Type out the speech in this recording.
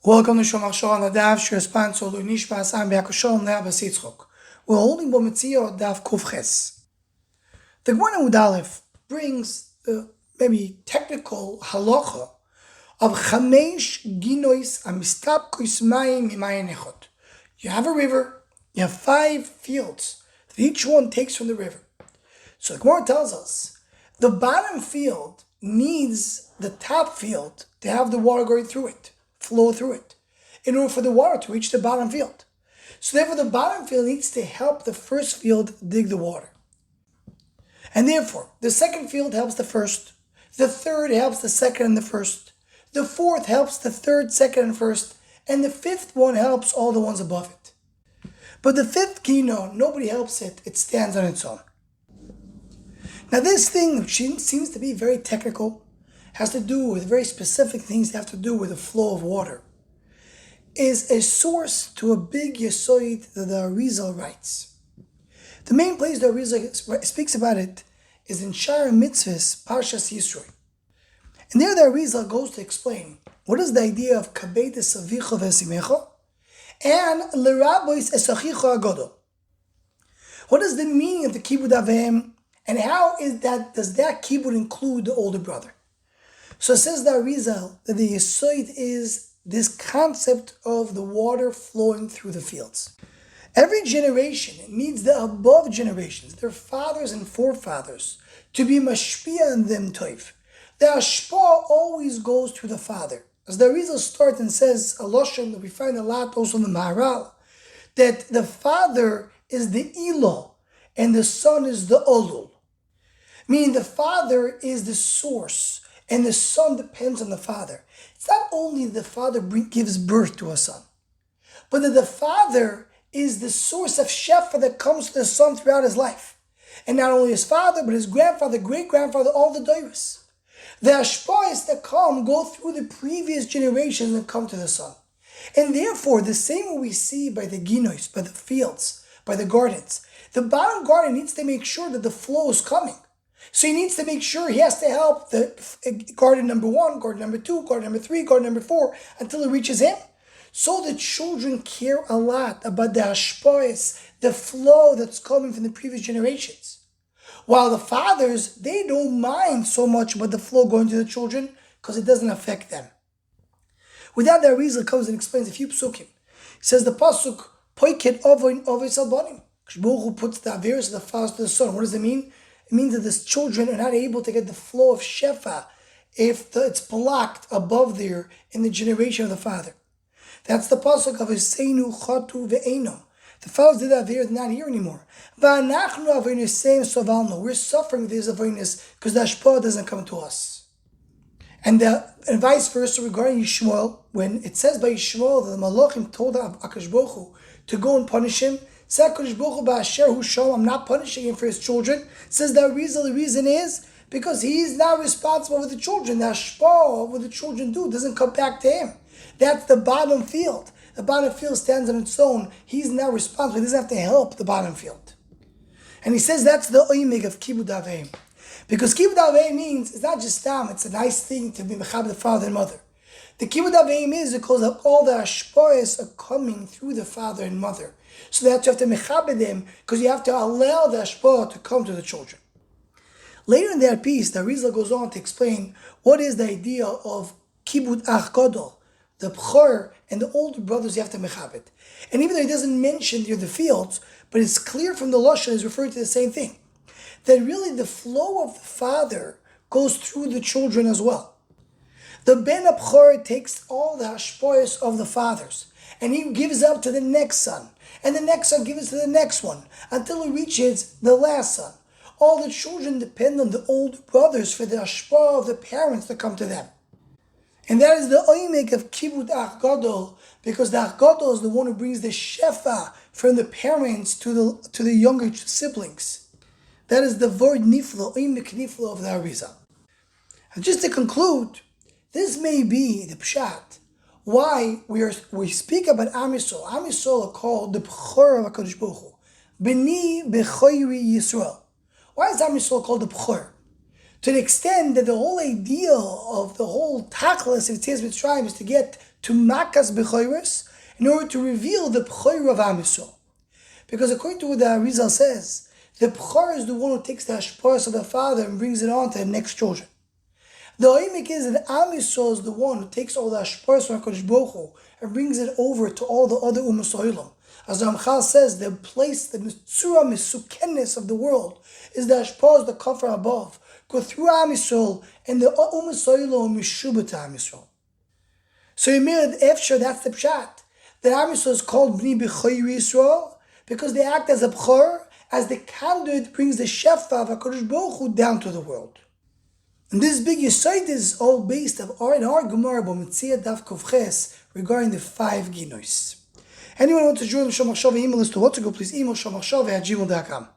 Welcome to Shomach Shol Nadav, Shir Sponsor Nishmas Am Be'Akoshol Nadav Sitzchok. We're holding Metzia Daf Kufches. The Gemara Udalef brings the maybe technical halacha of Chamesh Ginois Amistapkois Mayim Mimayin Echot. You have a river, you have 5 fields that each one takes from the river. So the Gemara tells us the bottom field needs the top field to have the water going through it, flow through it, in order for the water to reach the bottom field. So therefore the bottom field needs to help the first field dig the water. And therefore, the second field helps the first, the third helps the second and the first, the fourth helps the third, second, and first, and the fifth one helps all the ones above it. But the fifth kino, nobody helps it, it stands on its own. Now this thing, which seems to be very technical, has to do with very specific things that have to do with the flow of water, is a source to a big Yesoid that the Arizal writes. The main place the Arizal speaks about it is in Shar Mitzvahs, Parshas Yisro. And there the Arizal goes to explain what is the idea of Kabed Esavicha Vesimecha and Lerabois Esachicha Agodo. What is the meaning of the Kibbud Aveim, and how does that Kibbud include the older brother? So it says the Arizal that the Yesoid is this concept of the water flowing through the fields. Every generation needs the above generations, their fathers and forefathers, to be mashpia on them toiv. The ashpa always goes through the father. As the Arizal starts and says, a lashon that we find a lot also in the Maharal, that the father is the ilo and the son is the olul. Meaning the father is the source and the son depends on the father. It's not only the father gives birth to a son, but that the father is the source of shefa that comes to the son throughout his life. And not only his father, but his grandfather, great-grandfather, all the doiros. The ashpahs that come go through the previous generations and come to the son. And therefore, the same way we see by the ginois, by the fields, by the gardens, the bottom garden needs to make sure that the flow is coming. So he needs to make sure he has to help the garden number 1, garden number 2, garden number 3, garden number 4, until it reaches him. So the children care a lot about the hashpahs, the flow that's coming from the previous generations. While the fathers, they don't mind so much about the flow going to the children because it doesn't affect them. With that, the Arizal comes and explains a few psukim. He says the pasuk, Poiket Ovoin Ovis Albanim. Baruch Hu puts the Averis of the fathers to the son. What does it mean? It means that the children are not able to get the flow of shefa if it's blocked above there in the generation of the father. That's the pasuk of Hiseinu Chatu Ve'eno. The fathers did that they're not here anymore. Va'anachnu Avinusayim Sovalno. We're suffering these Avinus because the Ashpah doesn't come to us. And vice versa regarding Yishmael, when it says by Yishmael that the Malachim told Akash Baruch Hu to go and punish him, I'm not punishing him for his children. Says the Arizal, the reason is because he's not responsible for the children. The ashpah, what the children do, doesn't come back to him. That's the bottom field. The bottom field stands on its own. He's not responsible. He doesn't have to help the bottom field. And he says that's the oimig of Kibbud Aveim. Because Kibbud Aveim means it's not just tam, it's a nice thing to be mechab the father and mother. The Kibbud Aveim is because all the ashpahs are coming through the father and mother. So that you have to mechabed them because you have to allow the ashpah to come to the children. Later in that piece, the Arizal goes on to explain what is the idea of Kibbud Ach Gadol, the bchor and the older brothers you have to mechabed. And even though he doesn't mention the fields, but it's clear from the lashon is referring to the same thing. That really the flow of the father goes through the children as well. The ben abchor takes all the hashpahs of the fathers and he gives up to the next son. And the next son gives to the next one until it reaches the last son. All the children depend on the older brothers for the ashpah of the parents to come to them. And that is the oimik of Kibbud Ach Gadol, because the Ach Gadol is the one who brings the shefa from the parents to the younger siblings. That is the word niflo, oimik niflo of the Arizal. And just to conclude, this may be the pshat why we speak about Am Yisrael. Am Yisrael are called the B'chor of HaKadosh Baruch Hu. B'ni B'choyri Yisrael. Why is Am Yisrael called the B'chor? To the extent that the whole idea of the whole tachlis of Tzias Mitzrayim is to get to makas b'choros in order to reveal the b'chor of Am Yisrael. Because according to what the Arizal says, the b'chor is the one who takes the hashparas of the father and brings it on to the next children. The oimik is that Am Yisrael is the one who takes all the hashparas from HaKadosh Baruch Hu and brings it over to all the other Umas Olam. As the Ramchal says, the place, the Mitzura Misukenes of the world is the hashparas that come from above, go through Am Yisrael, and the Umas Olam Mishuba to Am Yisrael. So you made Efshar, that's the pshat. The Am Yisrael is called Bnei B'chor Yisrael because they act as a b'chor, as the conduit brings the shefa of HaKadosh Baruch Hu down to the world. And this big Yesod is all based in our Gemara Metzia Daf Kovches regarding the 5 Ginois. Anyone who wants to join the Shomachshava email list to what to go, please email shomachshava@gmail.com.